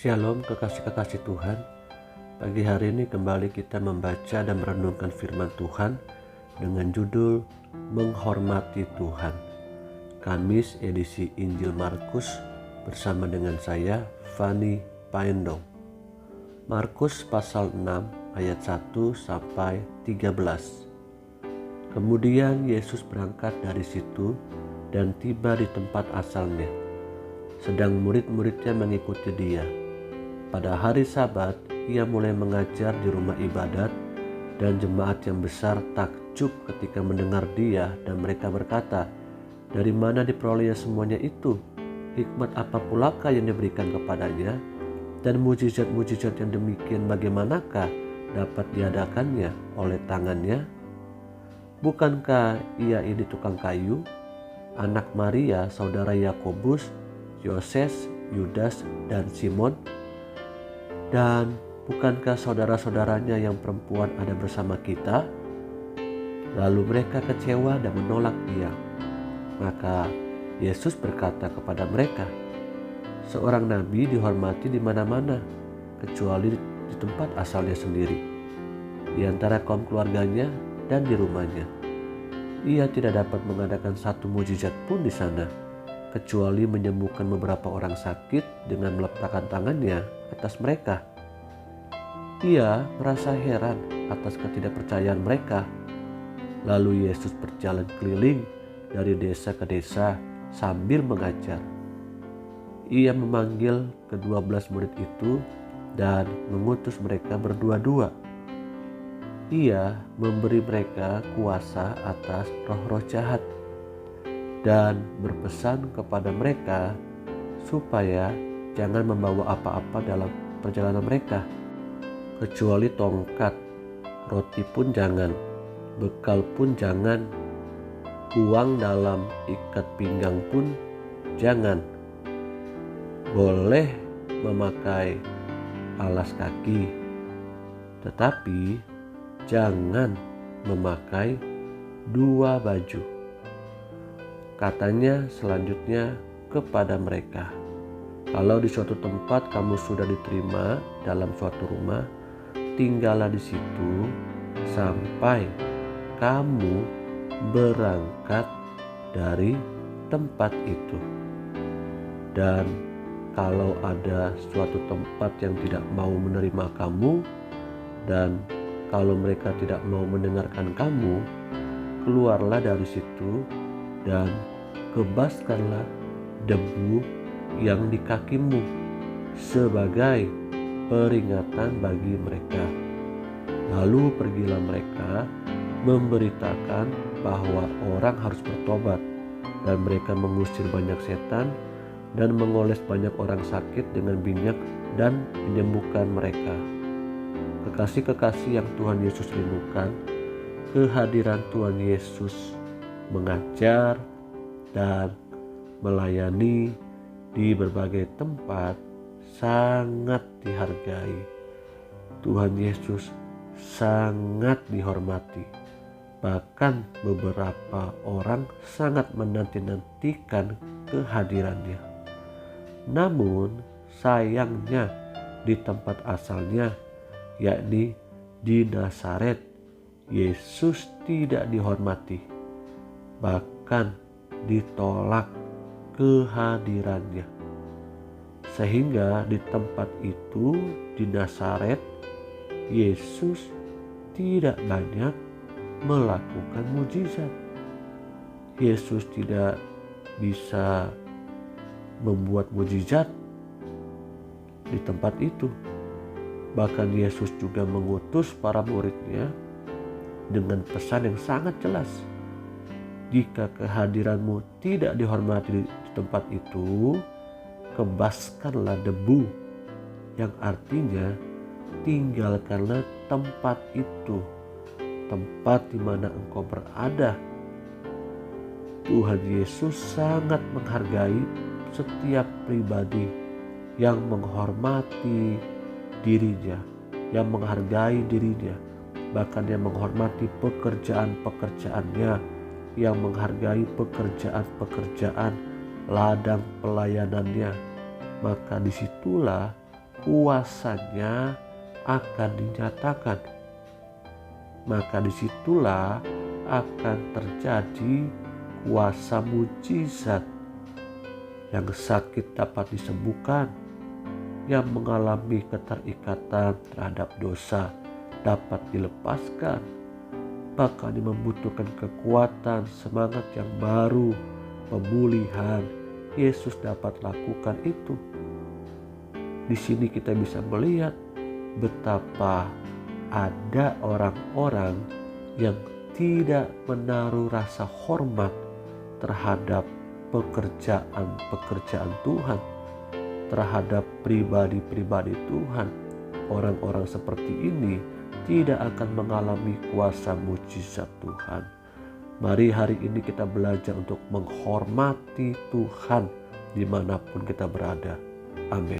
Shalom kekasih-kekasih Tuhan. Pagi hari ini kembali kita membaca dan merenungkan firman Tuhan dengan judul Menghormati Tuhan. Kamis edisi Injil Markus bersama dengan saya Fani Paendong. Markus pasal 6 ayat 1 sampai 13. Kemudian Yesus berangkat dari situ dan tiba di tempat asalnya. Sedang murid-muridnya mengikuti dia. Pada hari Sabat, ia mulai mengajar di rumah ibadat, dan jemaat yang besar takjub ketika mendengar dia, dan mereka berkata, "Dari mana diperolehnya semuanya itu? Hikmat apa pulakah yang diberikan kepadanya? Dan mujizat-mujizat yang demikian bagaimanakah dapat diadakannya oleh tangannya? Bukankah ia ini tukang kayu, anak Maria, saudara Yakobus, Yoses, Yudas, dan Simon? Dan bukankah saudara-saudaranya yang perempuan ada bersama kita?" Lalu mereka kecewa dan menolak dia. Maka Yesus berkata kepada mereka, "Seorang nabi dihormati di mana-mana, kecuali di tempat asalnya sendiri, di antara kaum keluarganya dan di rumahnya. Ia tidak dapat mengadakan satu mujizat pun di sana, kecuali menyembuhkan beberapa orang sakit dengan meletakkan tangannya atas mereka." Ia merasa heran atas ketidakpercayaan mereka. Lalu Yesus berjalan keliling dari desa ke desa sambil mengajar. Ia memanggil ke-12 murid itu dan mengutus mereka berdua-dua. Ia memberi mereka kuasa atas roh-roh jahat dan berpesan kepada mereka supaya jangan membawa apa-apa dalam perjalanan mereka, kecuali tongkat, roti pun jangan, bekal pun jangan, uang dalam ikat pinggang pun jangan. Boleh memakai alas kaki, tetapi jangan memakai dua baju. Katanya selanjutnya kepada mereka, "Kalau di suatu tempat kamu sudah diterima dalam suatu rumah, tinggallah di situ sampai kamu berangkat dari tempat itu. Dan kalau ada suatu tempat yang tidak mau menerima kamu, dan kalau mereka tidak mau mendengarkan kamu, keluarlah dari situ dan kebaskanlah debu yang di kakimu sebagai peringatan bagi mereka. Lalu pergilah mereka memberitakan bahwa orang harus bertobat, dan mereka mengusir banyak setan dan mengoles banyak orang sakit dengan minyak dan menyembuhkan mereka." Kekasih-kekasih yang Tuhan Yesus rindukan, kehadiran Tuhan Yesus mengajar dan melayani di berbagai tempat sangat dihargai. Tuhan Yesus sangat dihormati. Bahkan beberapa orang sangat menanti-nantikan kehadirannya. Namun sayangnya di tempat asalnya, yakni di Nazaret, Yesus tidak dihormati. Bahkan ditolak kehadirannya. Sehingga di tempat itu, di Nazaret, Yesus tidak banyak melakukan mujizat. Yesus tidak bisa membuat mujizat di tempat itu. Bahkan Yesus juga mengutus para muridnya dengan pesan yang sangat jelas. Jika kehadiranmu tidak dihormati di tempat itu, kebaskanlah debu, yang artinya tinggalkanlah tempat itu, tempat di mana engkau berada. Tuhan Yesus sangat menghargai setiap pribadi yang menghormati dirinya, yang menghargai dirinya, bahkan yang menghormati pekerjaan-pekerjaannya, yang menghargai pekerjaan-pekerjaan ladang pelayanannya. Maka disitulah kuasanya akan dinyatakan. Maka disitulah akan terjadi kuasa mujizat. Yang sakit dapat disembuhkan, yang mengalami keterikatan terhadap dosa dapat dilepaskan, bahkan yang membutuhkan kekuatan, semangat yang baru, pemulihan, Yesus dapat lakukan itu. Di sini kita bisa melihat betapa ada orang-orang yang tidak menaruh rasa hormat terhadap pekerjaan Tuhan, terhadap pribadi-pribadi Tuhan. Orang-orang seperti ini tidak akan mengalami kuasa mujizat Tuhan. Mari hari ini kita belajar untuk menghormati Tuhan dimanapun kita berada. Amin.